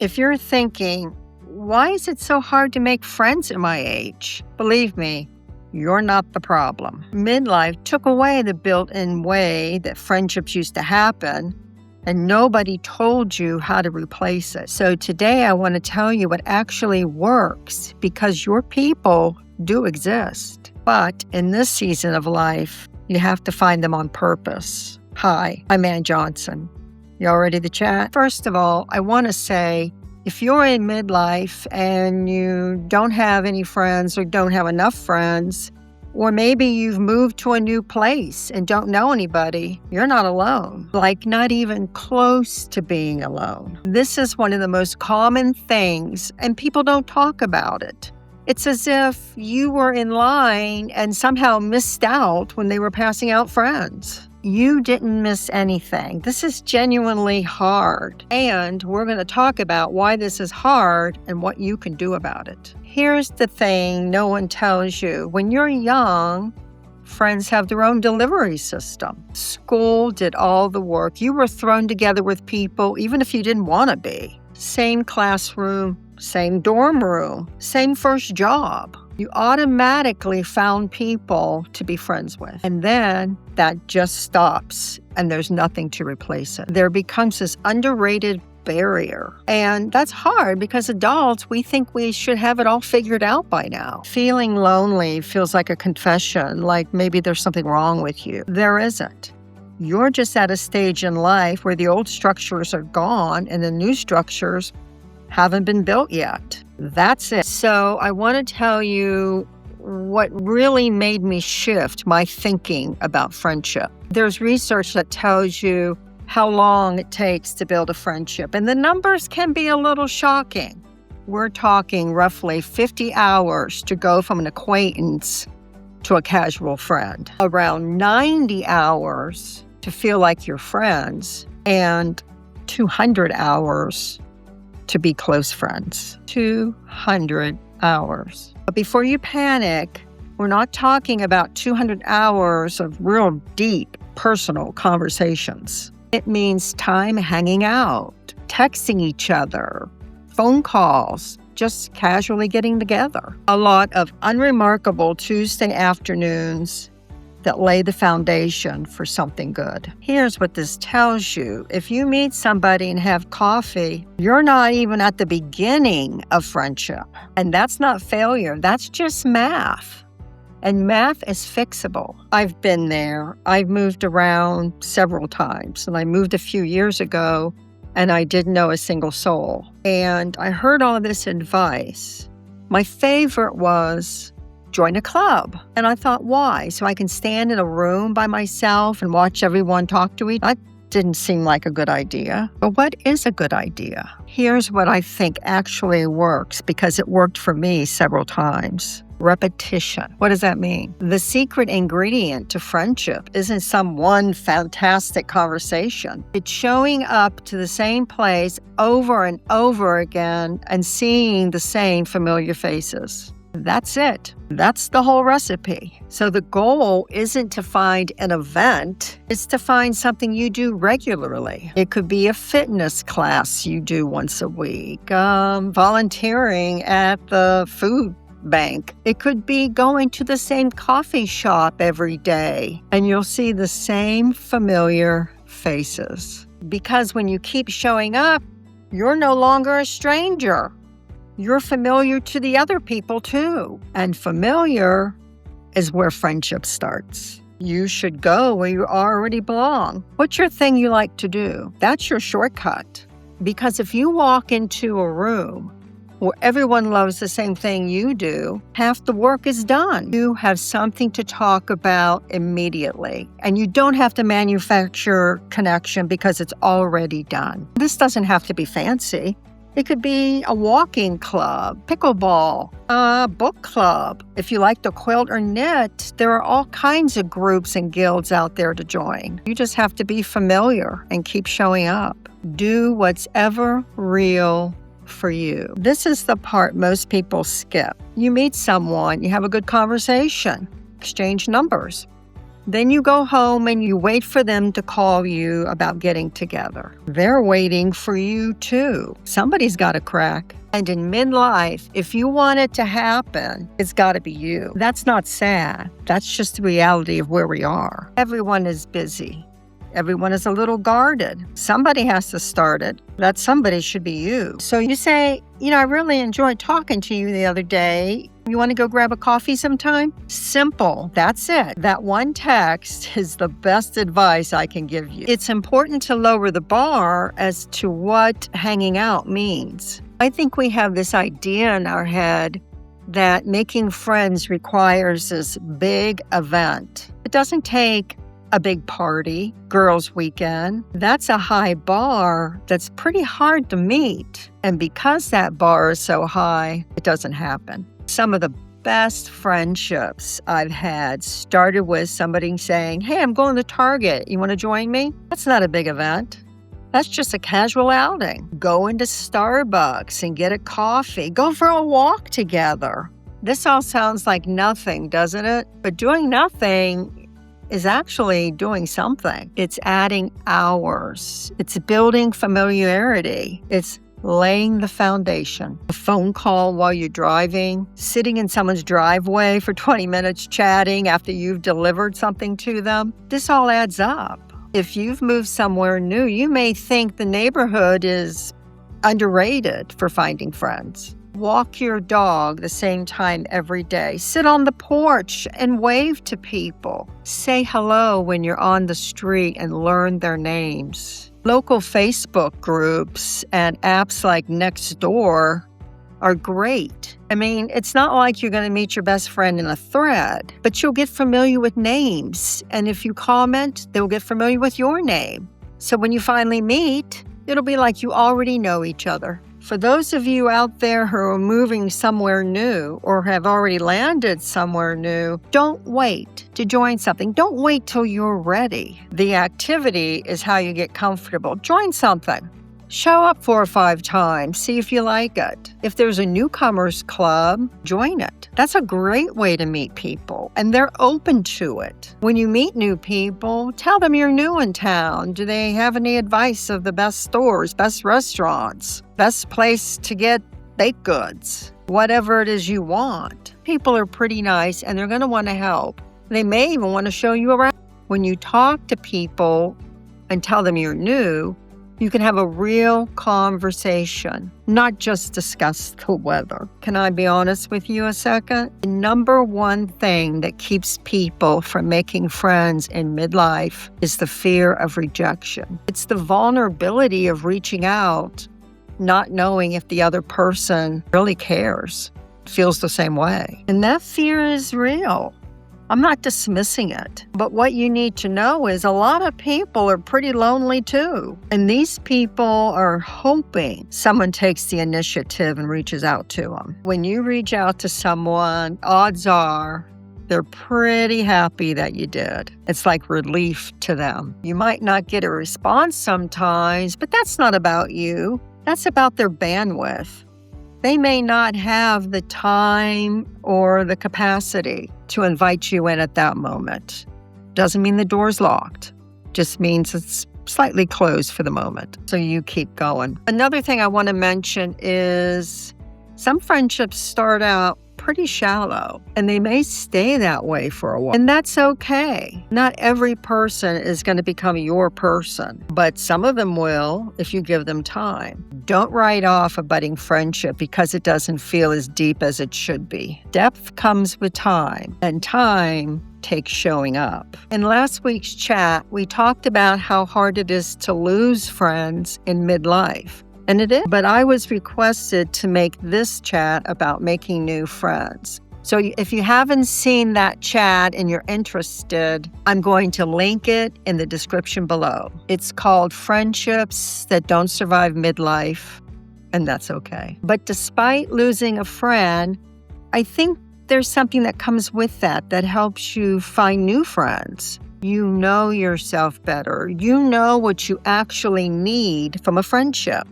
If you're thinking, why is it so hard to make friends at my age? Believe me, you're not the problem. Midlife took away the built-in way that friendships used to happen, and nobody told you how to replace it. So today I want to tell you what actually works, because your people do exist. But in this season of life, you have to find them on purpose. Hi, I'm Ann Johnson. Y'all ready to chat? First of all, I want to say, if you're in midlife and you don't have any friends or don't have enough friends, or maybe you've moved to a new place and don't know anybody, you're not alone. Like, not even close to being alone. This is one of the most common things, and people don't talk about it. It's as if you were in line and somehow missed out when they were passing out friends. You didn't miss anything. This is genuinely hard. And we're going to talk about why this is hard and what you can do about it. Here's the thing no one tells you. When you're young, friends have their own delivery system. School did all the work. You were thrown together with people, even if you didn't want to be. Same classroom, same dorm room, same first job. You automatically found people to be friends with. And then that just stops, and there's nothing to replace it. There becomes this underrated barrier. And that's hard because adults, we think we should have it all figured out by now. Feeling lonely feels like a confession, like maybe there's something wrong with you. There isn't. You're just at a stage in life where the old structures are gone and the new structures haven't been built yet. That's it. So I want to tell you what really made me shift my thinking about friendship. There's research that tells you how long it takes to build a friendship, and the numbers can be a little shocking. We're talking roughly 50 hours to go from an acquaintance to a casual friend, around 90 hours to feel like you're friends, and 200 hours to be close friends. 200 hours. But before you panic, we're not talking about 200 hours of real deep personal conversations. It means time hanging out, texting each other, phone calls, just casually getting together. A lot of unremarkable Tuesday afternoons that lay the foundation for something good. Here's what this tells you. If you meet somebody and have coffee, you're not even at the beginning of friendship. And that's not failure. That's just math. And math is fixable. I've been there. I've moved around several times. And I moved a few years ago, and I didn't know a single soul. And I heard all this advice. My favorite was, join a club. And I thought, why? So I can stand in a room by myself and watch everyone talk to each other? That didn't seem like a good idea. But what is a good idea? Here's what I think actually works, because it worked for me several times. Repetition. What does that mean? The secret ingredient to friendship isn't some one fantastic conversation. It's showing up to the same place over and over again and seeing the same familiar faces. That's it. That's the whole recipe. So the goal isn't to find an event. It's to find something you do regularly. It could be a fitness class you do once a week, volunteering at the food bank. It could be going to the same coffee shop every day, and you'll see the same familiar faces. Because when you keep showing up, you're no longer a stranger. You're familiar to the other people too. And familiar is where friendship starts. You should go where you already belong. What's your thing you like to do? That's your shortcut. Because if you walk into a room where everyone loves the same thing you do, half the work is done. You have something to talk about immediately. And you don't have to manufacture connection because it's already done. This doesn't have to be fancy. It could be a walking club, pickleball, a book club. If you like to quilt or knit, there are all kinds of groups and guilds out there to join. You just have to be familiar and keep showing up. Do what's ever real for you. This is the part most people skip. You meet someone, you have a good conversation, exchange numbers. Then you go home and you wait for them to call you about getting together. They're waiting for you too. Somebody's got to crack. And in midlife, if you want it to happen, it's got to be you. That's not sad. That's just the reality of where we are. Everyone is busy. Everyone is a little guarded. Somebody has to start it. That somebody should be you. So you say, I really enjoyed talking to you the other day. You want to go grab a coffee sometime? Simple. That's it. That one text is the best advice I can give you. It's important to lower the bar as to what hanging out means. I think we have this idea in our head that making friends requires this big event. It doesn't take a big party, girls' weekend. That's a high bar that's pretty hard to meet. And because that bar is so high, it doesn't happen. Some of the best friendships I've had started with somebody saying, "Hey, I'm going to Target. You want to join me?" That's not a big event. That's just a casual outing. Go into Starbucks and get a coffee. Go for a walk together. This all sounds like nothing, doesn't it? But doing nothing is actually doing something. It's adding hours. It's building familiarity. It's laying the foundation. A phone call while you're driving, sitting in someone's driveway for 20 minutes chatting after you've delivered something to them. This all adds up. If you've moved somewhere new, you may think the neighborhood is underrated for finding friends. Walk your dog the same time every day. Sit on the porch and wave to people. Say hello when you're on the street and learn their names. Local Facebook groups and apps like Nextdoor are great. I mean, it's not like you're going to meet your best friend in a thread, but you'll get familiar with names. And if you comment, they'll get familiar with your name. So when you finally meet, it'll be like you already know each other. For those of you out there who are moving somewhere new or have already landed somewhere new, don't wait to join something. Don't wait till you're ready. The activity is how you get comfortable. Join something. Show up 4 or 5 times. See if you like it. If there's a newcomers club, join it. That's a great way to meet people, and they're open to it. When you meet new people, tell them you're new in town. Do they have any advice of the best stores, best restaurants, best place to get baked goods? Whatever it is you want. People are pretty nice, and they're going to want to help. They may even want to show you around. When you talk to people and tell them you're new, you can have a real conversation, not just discuss the weather. Can I be honest with you a second? The number one thing that keeps people from making friends in midlife is the fear of rejection. It's the vulnerability of reaching out, not knowing if the other person really cares, feels the same way. And that fear is real. I'm not dismissing it, but what you need to know is a lot of people are pretty lonely too. And these people are hoping someone takes the initiative and reaches out to them. When you reach out to someone, odds are they're pretty happy that you did. It's like relief to them. You might not get a response sometimes, but that's not about you. That's about their bandwidth. They may not have the time or the capacity to invite you in at that moment. Doesn't mean the door's locked. Just means it's slightly closed for the moment. So you keep going. Another thing I want to mention is some friendships start out pretty shallow, and they may stay that way for a while. And that's okay. Not every person is going to become your person, but some of them will if you give them time. Don't write off a budding friendship because it doesn't feel as deep as it should be. Depth comes with time, and time takes showing up. In last week's chat, we talked about how hard it is to lose friends in midlife. And it is. But I was requested to make this chat about making new friends. So if you haven't seen that chat and you're interested, I'm going to link it in the description below. It's called Friendships That Don't Survive Midlife, and that's okay. But despite losing a friend, I think there's something that comes with that helps you find new friends. You know yourself better. You know what you actually need from a friendship.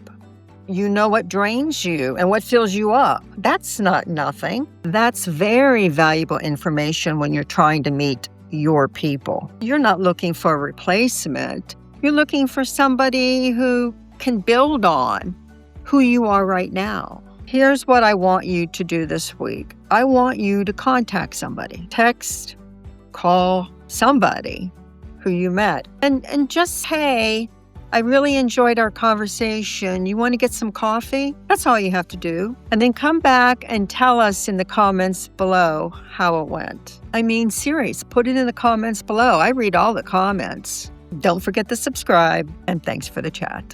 You know what drains you and what fills you up. That's not nothing. That's very valuable information when you're trying to meet your people. You're not looking for a replacement. You're looking for somebody who can build on who you are right now. Here's what I want you to do this week. I want you to contact somebody. Text, call somebody who you met. And just say, I really enjoyed our conversation. You want to get some coffee? That's all you have to do. And then come back and tell us in the comments below how it went. I mean, serious, put it in the comments below. I read all the comments. Don't forget to subscribe, and thanks for the chat.